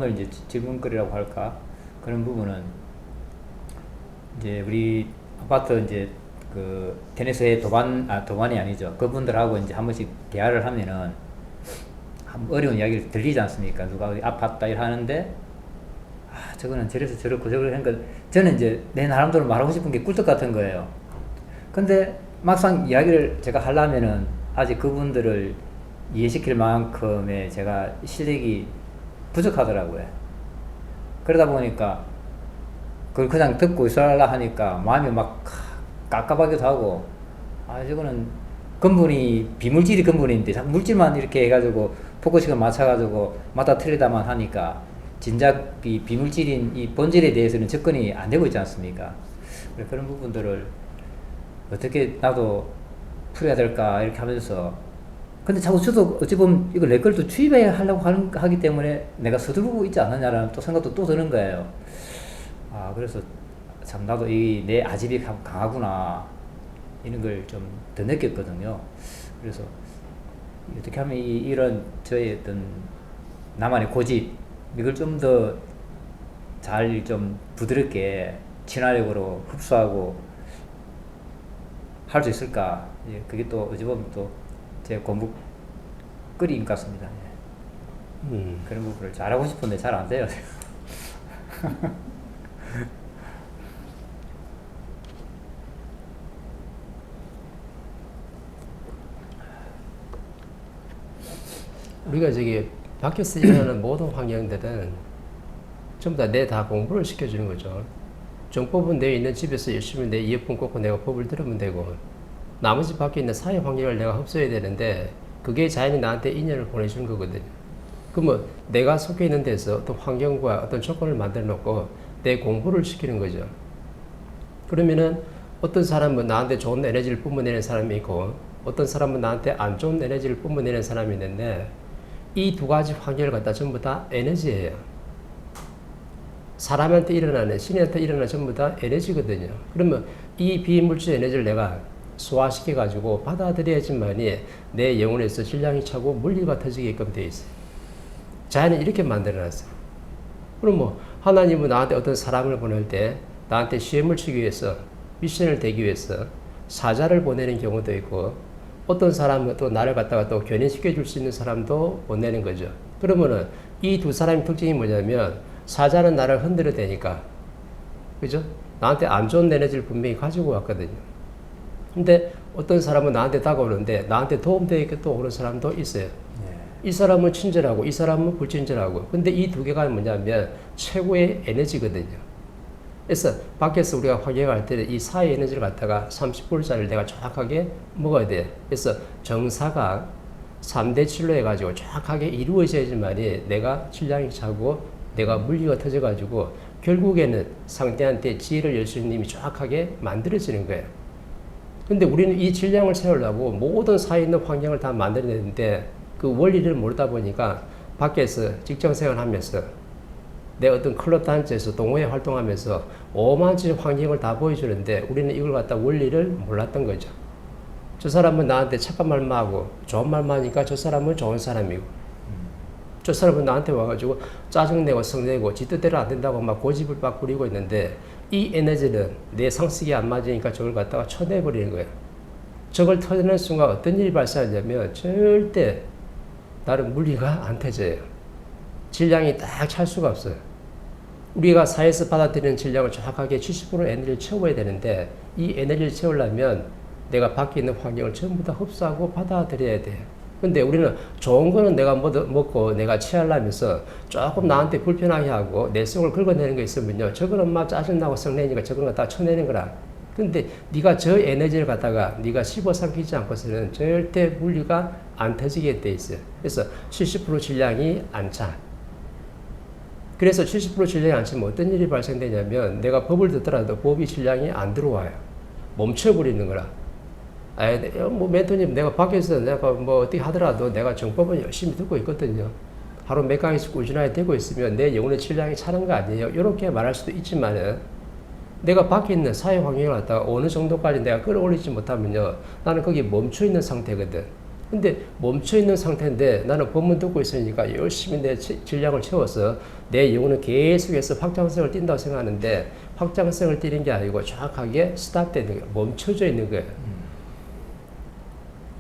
오늘 이제 질문거리라고 할까? 그런 부분은 이제 우리 아파트 이제 그 테니스의 도반이 아니죠. 그분들하고 이제 한 번씩 대화를 하면은 어려운 이야기를 들리지 않습니까? 누가 아팠다 일 하는데 저거는 저래서 저렇고 저걸 하니까 저는 이제 내 나름대로 말하고 싶은 게 꿀떡 같은 거예요. 근데 막상 이야기를 제가 하려면은 아직 그분들을 이해시킬 만큼의 제가 실력이 부족하더라고요. 그러다 보니까 그걸 그냥 듣고 있으려 하니까 마음이 막 깝깝하기도 하고, 저거는 근본이 비물질이 근본인데 자꾸 물질만 이렇게 해가지고 포커싱을 맞춰가지고 맞다 틀리다만 하니까 진작 비물질인 이 본질에 대해서는 접근이 안 되고 있지 않습니까? 그런 부분들을 어떻게 나도 풀어야 될까 이렇게 하면서, 근데 자꾸 저도 어찌 보면 이걸 내 걸 또 취입해야 하려고 하기 때문에 내가 서두르고 있지 않느냐라는 또 생각도 또 드는 거예요. 그래서 참 나도 이 내 아집이 강하구나 이런 걸 좀 더 느꼈거든요. 그래서 어떻게 하면 이런 저의 어떤 나만의 고집 이걸 좀 더 잘 좀 부드럽게 친화력으로 흡수하고 할 수 있을까? 그게 또 어찌 보면 또 제 공부 끌인 것 같습니다. 그런 부분을 잘하고 싶은데 잘 안 돼요. 우리가 저기 밖에서 일하는 모든 환경들은 전부 다 내 다 공부를 시켜주는 거죠. 정법은 내 있는 집에서 열심히 내 이어폰 꽂고 내가 법을 들으면 되고, 나머지 밖에 있는 사회 환경을 내가 흡수해야 되는데 그게 자연히 나한테 인연을 보내주는 거거든요. 그러면 내가 속해 있는 데서 어떤 환경과 어떤 조건을 만들어 놓고 내 공부를 시키는 거죠. 그러면은 어떤 사람은 나한테 좋은 에너지를 뿜어내는 사람이 있고, 어떤 사람은 나한테 안 좋은 에너지를 뿜어내는 사람이 있는데, 이 두 가지 환경을 갖다 전부 다 에너지예요. 사람한테 일어나는, 신인한테 일어나는 전부 다 에너지거든요. 그러면 이 비물질 에너지를 내가 소화시켜가지고 받아들여야지만이 내 영혼에서 질량이 차고 물리가 터지게끔 되어 있어요. 자연은 이렇게 만들어놨어요. 그럼 뭐 하나님은 나한테 어떤 사람을 보낼 때 나한테 시험을 치기 위해서, 미션을 되기 위해서 사자를 보내는 경우도 있고, 어떤 사람은 또 나를 갖다가 또 견인시켜 줄 수 있는 사람도 보내는 거죠. 그러면은 이 두 사람의 특징이 뭐냐면, 사자는 나를 흔들어 대니까, 그죠? 나한테 안 좋은 에너지를 분명히 가지고 왔거든요. 근데 어떤 사람은 나한테 다가오는데 나한테 도움되게 또 오는 사람도 있어요. 이 사람은 친절하고 이 사람은 불친절하고. 근데 이 두 개가 뭐냐면 최고의 에너지거든요. 그래서 밖에서 우리가 활용할 때는 이 사회 에너지를 갖다가 30불짜리를 내가 정확하게 먹어야 돼. 그래서 정사가 3대 7로 해가지고 정확하게 이루어져야지만이 내가 질량이 차고 내가 물리가 터져가지고 결국에는 상대한테 지혜를 열 수 있는 힘이 정확하게 만들어지는 거예요. 근데 우리는 이 질량을 채우려고 모든 사회에 있는 환경을 다 만들어내는데 그 원리를 모르다 보니까 밖에서 직장생활 하면서 내 어떤 클럽 단체에서 동호회 활동하면서 오만치 환경을 다 보여주는데 우리는 이걸 갖다 원리를 몰랐던 거죠. 저 사람은 나한테 착한 말만 하고 좋은 말만 하니까 저 사람은 좋은 사람이고, 저 사람은 나한테 와가지고 짜증내고 성내고 지 뜻대로 안 된다고 막 고집을 막 부리고 있는데, 이 에너지는 내 상식이 안 맞으니까 저걸 갖다가 쳐내버리는 거예요. 저걸 터내는 순간 어떤 일이 발생하냐면 절대 다른 물리가 안 터져요. 질량이 딱 찰 수가 없어요. 우리가 사회에서 받아들이는 질량을 정확하게 70% 에너지를 채워야 되는데, 이 에너지를 채우려면 내가 밖에 있는 환경을 전부 다 흡수하고 받아들여야 돼요. 근데 우리는 좋은 거는 내가 먹고 내가 취하려면서 조금 나한테 불편하게 하고 내 속을 긁어내는 거 있으면요, 저거는 막 짜증나고 성내니까 저거는 다 쳐내는 거라. 근데 네가 저 에너지를 갖다가 네가 씹어삼키지 않고서는 절대 물리가 안 터지게 돼 있어요. 그래서 70% 질량이 안 차. 그래서 70% 질량이 안 차면 어떤 일이 발생되냐면, 내가 법을 듣더라도 법이 질량이 안 들어와요. 멈춰버리는 거라. 뭐 멘토님, 내가 밖에서 내가 뭐 어떻게 하더라도 내가 정법은 열심히 듣고 있거든요. 하루 몇 강의씩 꾸준하게 되고 있으면 내 영혼의 질량이 차는 거 아니에요. 이렇게 말할 수도 있지만은, 내가 밖에 있는 사회 환경을 갖다가 어느 정도까지 내가 끌어올리지 못하면요, 나는 거기 멈춰 있는 상태거든. 근데 멈춰있는 상태인데 나는 법문 듣고 있으니까 열심히 내 질량을 채워서 내 영혼은 계속해서 확장성을 띈다고 생각하는데 확장성을 띠는 게 아니고 정확하게 스탑되는 거예요. 멈춰져 있는 거예요.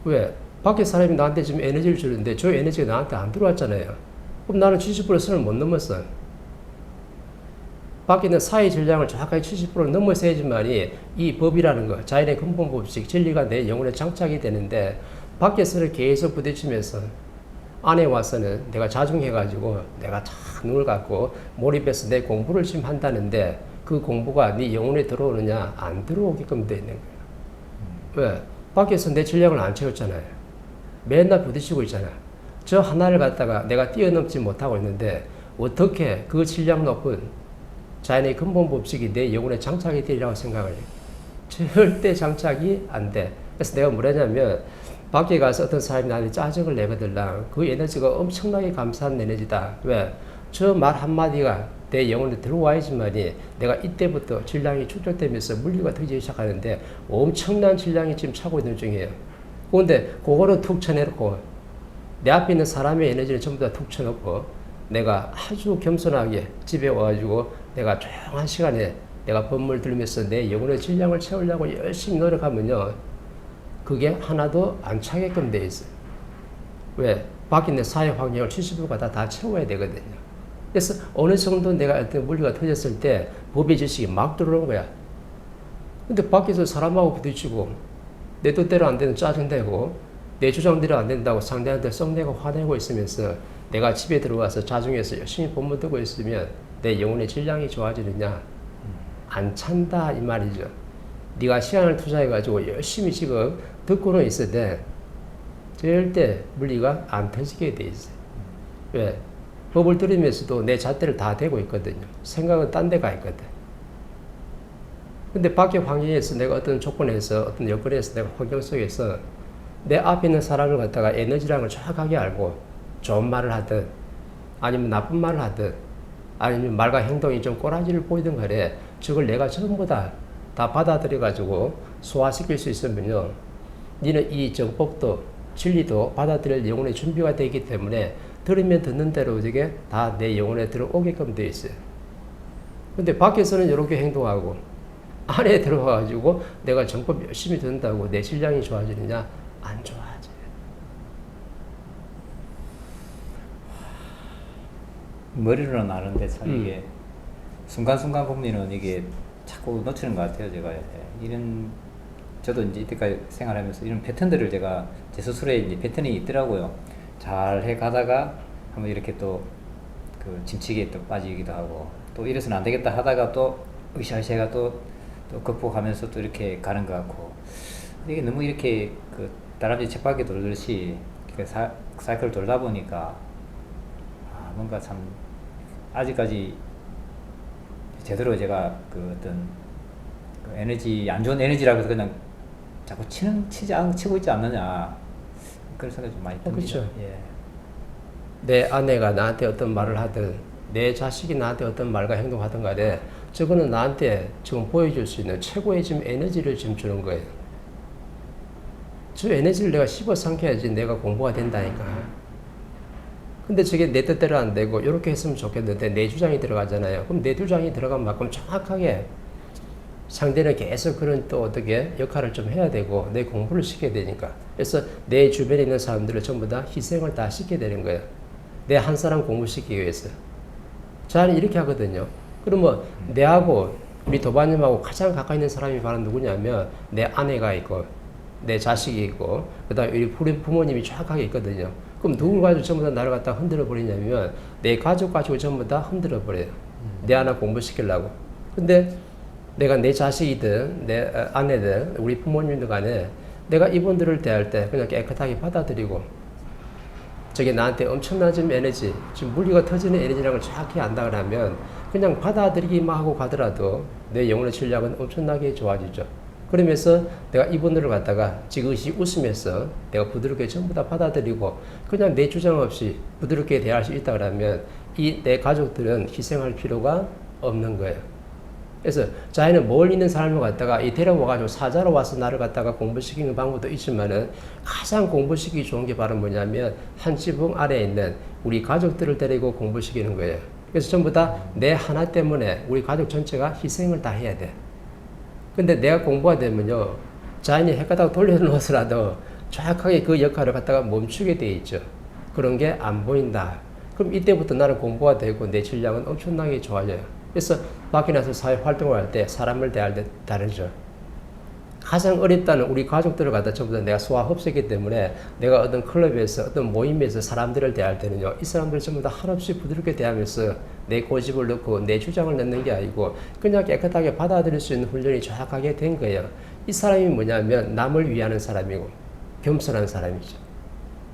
왜? 밖에 사람이 나한테 지금 에너지를 주는데 저 에너지가 나한테 안 들어왔잖아요. 그럼 나는 70% 선을 못 넘었어. 밖에 있는 사회 질량을 정확하게 70% 넘어서야지만이 이 법이라는 거, 자연의 근본 법칙, 진리가 내 영혼에 장착이 되는데 밖에서는 계속 부딪히면서 안에 와서는 내가 자중해가지고 내가 탁 눈을 감고 몰입해서 내 공부를 지금 한다는데 그 공부가 네 영혼에 들어오느냐 안 들어오게끔 되어 있는 거예요. 왜? 밖에서 내 질량을 안 채웠잖아요. 맨날 부딪히고 있잖아. 저 하나를 갖다가 내가 뛰어넘지 못하고 있는데 어떻게 그 질량 높은 자연의 근본 법칙이 내 영혼에 장착이 되리라고 생각을 해요. 절대 장착이 안 돼. 그래서 내가 뭐라냐면 밖에 가서 어떤 사람이 나한테 짜증을 내거들랑 그 에너지가 엄청나게 감사한 에너지다. 왜? 저 말 한마디가 내 영혼에 들어와야지만이 내가 이때부터 질량이 축적되면서 물리가 터지기 시작하는데 엄청난 질량이 지금 차고 있는 중이에요. 그런데 그거를 툭 쳐내놓고 내 앞에 있는 사람의 에너지를 전부 다 툭 쳐놓고 내가 아주 겸손하게 집에 와가지고 내가 조용한 시간에 내가 법문을 들으면서 내 영혼의 질량을 채우려고 열심히 노력하면요. 그게 하나도 안 차게끔 돼 있어요. 왜? 밖에 있는 사회 환경을 70%가 다 채워야 되거든요. 그래서 어느 정도 내가 어떤 물리가 터졌을 때 법의 지식이 막 들어오는 거야. 근데 밖에서 사람하고 부딪히고 내 뜻대로 안 되는 짜증내고 내 주장대로 안 된다고 상대한테 썩내고 화내고 있으면서 내가 집에 들어와서 자중해서 열심히 법문 듣고 있으면 내 영혼의 질량이 좋아지느냐? 안 찬다 이 말이죠. 네가 시간을 투자해가지고 열심히 지금 듣고는 있어도 절대 물리가 안 터지게 돼 있어요. 왜? 법을 들으면서도 내 잣대를 다 대고 있거든요. 생각은 딴 데 가 있거든. 근데 밖의 환경에서 내가 어떤 조건에서 어떤 여건에서 내가 환경 속에서 내 앞에 있는 사람을 갖다가 에너지량을 정확하게 알고 좋은 말을 하든 아니면 나쁜 말을 하든 아니면 말과 행동이 좀 꼬라지를 보이든 간에 저걸 내가 전부 다 받아들여 가지고 소화시킬 수 있으면요. 너는 이 정법도 진리도 받아들일 영혼의 준비가 되기 때문에 들으면 듣는 대로 저게 다 내 영혼에 들어오게끔 되어 있어요. 근데 밖에서는 이렇게 행동하고 안에 들어와가지고 내가 정법 열심히 듣는다고 내 질량이 좋아지느냐? 안 좋아져요. 머리로는 아는데 참 이게 순간순간 보면은 이게 자꾸 놓치는 것 같아요. 제가 이런 저도 이제 이때까지 생활하면서 이런 패턴들을 제가 제 스스로에 이제 패턴이 있더라고요. 잘 해가다가 한번 이렇게 또 그 짐치기에 또 빠지기도 하고 또 이래서는 안 되겠다 하다가 또 으쌰으쌰가 또 극복하면서 또 이렇게 가는 것 같고 이게 너무 이렇게 그 다람쥐 쳇바퀴 돌듯이 사이클 돌다 보니까 뭔가 참 아직까지 제대로 제가 그 어떤 그 에너지 안 좋은 에너지라고 해서 그냥 자꾸 치고 있지 않느냐 그런 생각이 좀 많이 듭니다. 그렇죠. 예. 내 아내가 나한테 어떤 말을 하든 내 자식이 나한테 어떤 말과 행동하든 간에 저거는 나한테 지금 보여줄 수 있는 최고의 지금 에너지를 지금 주는 거예요. 저 에너지를 내가 씹어 삼켜야지 내가 공부가 된다니까. 근데 저게 내 뜻대로 안 되고 이렇게 했으면 좋겠는데 내 주장이 들어가잖아요. 그럼 내 주장이 들어간 만큼 정확하게 상대는 계속 그런 또 어떻게 역할을 좀 해야 되고 내 공부를 시켜야 되니까. 그래서 내 주변에 있는 사람들을 전부 다 희생을 다 시켜야 되는 거예요. 내 한 사람 공부시키기 위해서. 저는 이렇게 하거든요. 그러면 내하고 우리 도반님하고 가장 가까이 있는 사람이 바로 누구냐면 내 아내가 있고 내 자식이 있고 그 다음에 우리 부모님이 정확하게 있거든요. 그럼 누굴 가지고 전부 다 나를 갖다 흔들어 버리냐면 내 가족 가지고 전부 다 흔들어 버려요. 내 하나 공부시키려고. 근데 내가 내 자식이든 내 아내든 우리 부모님들 간에 내가 이분들을 대할 때 그냥 깨끗하게 받아들이고 저게 나한테 엄청난 지금 에너지, 지금 물리가 터지는 에너지라는 걸 정확히 안다 그러면 그냥 받아들이기만 하고 가더라도 내 영혼의 질량은 엄청나게 좋아지죠. 그러면서 내가 이분들을 갖다가 지그시 웃으면서 내가 부드럽게 전부 다 받아들이고 그냥 내 주장 없이 부드럽게 대할 수 있다 그러면 이 내 가족들은 희생할 필요가 없는 거예요. 그래서 자기는 멀리 있는 사람을 갖다가 이 데려와가지고 사자로 와서 나를 갖다가 공부시키는 방법도 있지만은 가장 공부시키기 좋은 게 바로 뭐냐면 한 지붕 아래에 있는 우리 가족들을 데리고 공부시키는 거예요. 그래서 전부 다 내 하나 때문에 우리 가족 전체가 희생을 다 해야 돼. 근데 내가 공부가 되면요, 자연이 헷가닥 돌려놓아서라도 정확하게 그 역할을 갖다가 멈추게 돼 있죠. 그런 게 안 보인다. 그럼 이때부터 나는 공부가 되고 내 질량은 엄청나게 좋아져요. 그래서 밖에 나서 사회 활동을 할 때 사람을 대할 때 다르죠. 가장 어렵다는 우리 가족들을 갖다 전부 다 내가 소화 흡수했기 때문에 내가 어떤 클럽에서 어떤 모임에서 사람들을 대할 때는요, 이 사람들 전부 다 한없이 부드럽게 대하면서 내 고집을 넣고 내 주장을 넣는 게 아니고 그냥 깨끗하게 받아들일 수 있는 훈련이 정확하게 된 거예요. 이 사람이 뭐냐면 남을 위하는 사람이고 겸손한 사람이죠.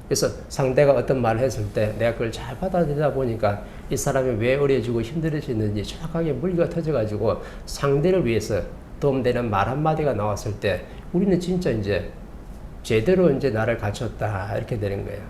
그래서 상대가 어떤 말을 했을 때 내가 그걸 잘 받아들이다 보니까 이 사람이 왜 어려지고 힘들어지는지 정확하게 물리가 터져가지고 상대를 위해서 도움되는 말 한마디가 나왔을 때 우리는 진짜 이제 제대로 이제 나를 갖췄다 이렇게 되는 거예요.